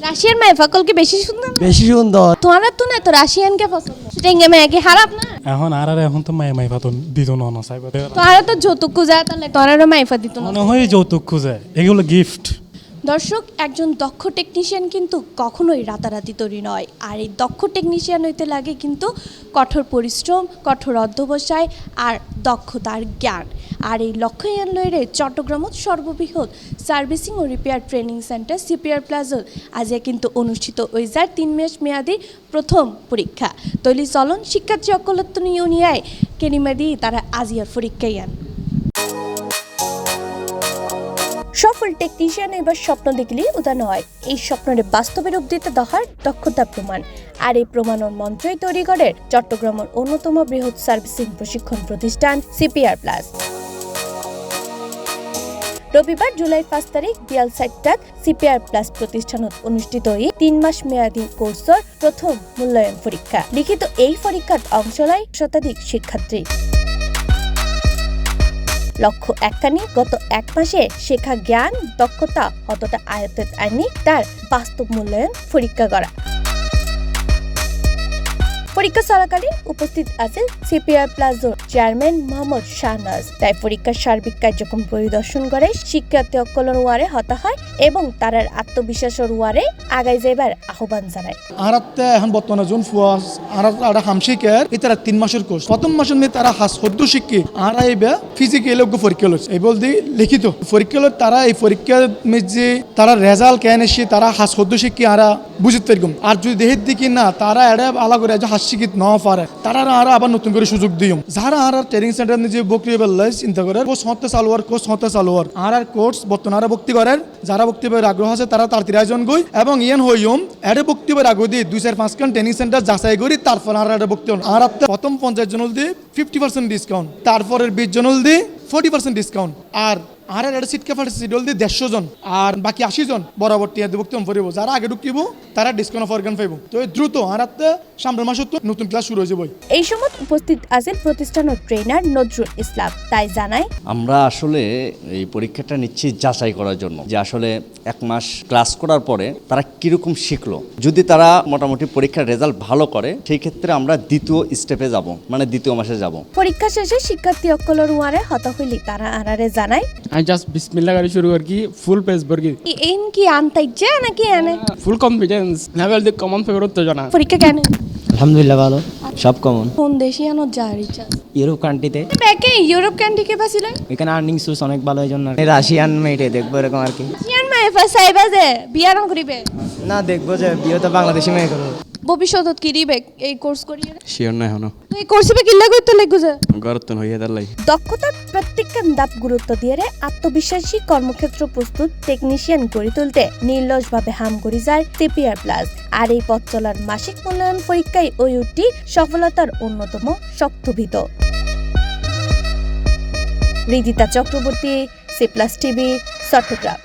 রাশিয়ার মেয়ে সকলকে বেশি সুন্দর না? বেশি সুন্দর। তোমার তো না তো রাশিয়ানকে পছন্দ সেটা মেয়ে কি খারাপ না? এখন তো মাই ফাতন দিত না চাইবা তোমার তো যৌতুক খুঁজা তাহলে তোমারও মাইফা দিত না। মনে হয় যৌতুক খুঁজে এগুলো গিফট। দর্শক, একজন দক্ষ টেকনিশিয়ান কিন্তু কখনোই রাতারাতি তৈরি নয়। আর এই দক্ষ টেকনিশিয়ান হইতে লাগে কিন্তু কঠোর পরিশ্রম, কঠোর অধ্যবসায় আর দক্ষতার জ্ঞান। আর এই লক্ষ্যয়ান লইরে চট্টগ্রামত সর্ববৃহৎ সার্ভিসিং ও repair training centre CPR plaza আজকে কিন্তু অনুষ্ঠিত ওই 3 মাস মেয়াদী প্রথম পরীক্ষা তৈলি চলন শিক্ষার্থী অকলত্তন ইউনিয়ায় কেনিমাদি তারা আজিয়ার পরীক্ষায় আন। সফল টেকনিশিয়ান এবার স্বপ্ন দেখলেই উদা নয়, এই স্বপ্নের বাস্তবে রূপ দিতে দরকার দক্ষতা প্রমাণ। আর এই প্রমাণের মঞ্চই তৈরি করে চট্টগ্রামের অন্যতম বৃহৎ সার্ভিসিং প্রশিক্ষণ প্রতিষ্ঠান সিপিআর প্লাস। রবিবার জুলাই 5 তারিখ বিয়াল 7টাত সিপিআর প্লাস প্রতিষ্ঠানত অনুষ্ঠিত এই 3 মাস মেয়াদী কোর্সের প্রথম মূল্যায়ন পরীক্ষা। লিখিত এই পরীক্ষার অংশ নেয় শতাধিক শিক্ষার্থী। লক্ষ্য একখানি গত 1 মাসে শেখা জ্ঞান দক্ষতা কতটা আয়ত্তে আনি তার বাস্তব মূল্যায়ন পরীক্ষা করা। পরীক্ষা চলাকালীন উপস্থিত আছেন সিপিআর প্লাজার চেয়ারম্যান মোহাম্মদ শাহনাজ। তাই পরীক্ষার সার্বিক কার্যক্রম পরিদর্শন করে শিক্ষার্থী অকলন ওয়ারে হতা হয় এবং তার আত্মবিশ্বাসের ওয়ারে আগাই যাইবার আহ্বান জানায়। আরাতে এখন বর্তমানে জোন ফুয়াস আরা হামশিকের এটারা 3 মাসের কোর্স। প্রথম মাসের মধ্যে তারা সদ্য শিক্ষি আর আইবে ফিজিক্যাল পরীক্ষা লইছে এই বলদি লিখিত পরীক্ষা লই তারা এই পরীক্ষার মধ্যে তারা রেজাল্ট কেন এসে তারা সদ্য শিক্ষি আরা বুঝতে পারগম। আর যদি দেহের দিকে না তারা এড়ে আলাদা করে শিক্ষিত না পারে তারা আবার নতুন করে সুযোগ দিও। যারা আর ট্রেনিং সেন্টার নিজে বক্তব্য বেলায় চিন্তা করে কোর্স হতে চালুয়ার আর কোর্স বর্তমানে ভক্তি করার যারা বক্তব্যের আগ্রহ আছে তারা তার 13 জন গই এবং ইয়ান হইম এর বক্তব্যের আগ্রহ দিয়ে 2-4-5 খান ট্রেনিং সেন্টার যাচাই করি তারপর আর বক্তব্য আর প্রথম 50 জন দিয়ে 50% ডিসকাউন্ট, তারপরের 20 জন দিয়ে 40% ডিসকাউন্ট আর একটা সিট ক্যাপাসিটি সিট হল দিয়ে 150 জন আর বাকি 80 জন বরাবর বক্তব্য পড়ব। যারা আগে ঢুকিব তারা ডিসকাউন্ট অর্গান পাইব। তো দ্রুত আর সামনের মাসে নতুন ক্লাস শুরু হয়ে যাবে। এই সময় উপস্থিত আছেন প্রতিষ্ঠানের ট্রেনার নজরুল ইসলাম। তাই জানায় আমরা আসলে এই পরীক্ষাটা নিচ্ছি যাচাই করার জন্য যে আসলে 1 মাস ক্লাস করার পরে তারা কিরকম শিখলো। যদি তারা মোটামুটি পরীক্ষার রেজাল্ট ভালো করে সেই ক্ষেত্রে আমরা দ্বিতীয় স্টেপে যাব, মানে দ্বিতীয় মাসে যাব। পরীক্ষা শেষে শিক্ষার্থী অকলর ওয়ারে হতা হইলি তারা আরারে জানায় আমি জাস্ট বিসমিল্লাহ করে শুরু করি ফুল পেজ ভরি এন কি আনতাইছে নাকি এনে ফুল কনফিডেন্স লেভেল দি কমন ফেভার উত্তেজনা। পরীক্ষা কেন? আলহামদুলিল্লাহ ভালো, সব কমন। কোন দেশে আনো যার ইচ্ছা? ইউরোপ কান্ট্রিতে। ব্যাকে ইউরোপ কান্ট্রি পাছিল এখানে আর্নিং সোর্স অনেক ভালো, এই জন্য রাশিয়ান মেয়েটে দেখবো এরকম আর কি। রাশিয়ান মেয়ে ফাসাইবা যে বিয়া না করিবে না দেখবো যে বিয়ে তো বাংলাদেশি মেয়ে করবো। ভবিষ্যৎ কি দিবে এই কোর্স করিয়ে? শিওর না এখনো এই কোর্সে কি লাগবে তো লাগবে যে গরতন হইয়া দালাই। দক্ষতার প্রত্যেকটা ধাপ গুরুত্ব দিয়ে আত্মবিশ্বাসী কর্মক্ষেত্র প্রস্তুত টেকনিশিয়ান গড়ে তুলতে নির্লসভাবে হাম করে যায় সিপিআর প্লাস। আর এই পথ চলার মাসিক মূল্যায়ন পরীক্ষায় ওইটি সফলতার অন্যতম শক্তভিত। Riddhita Chakraborty, C plus TV, Chittagong.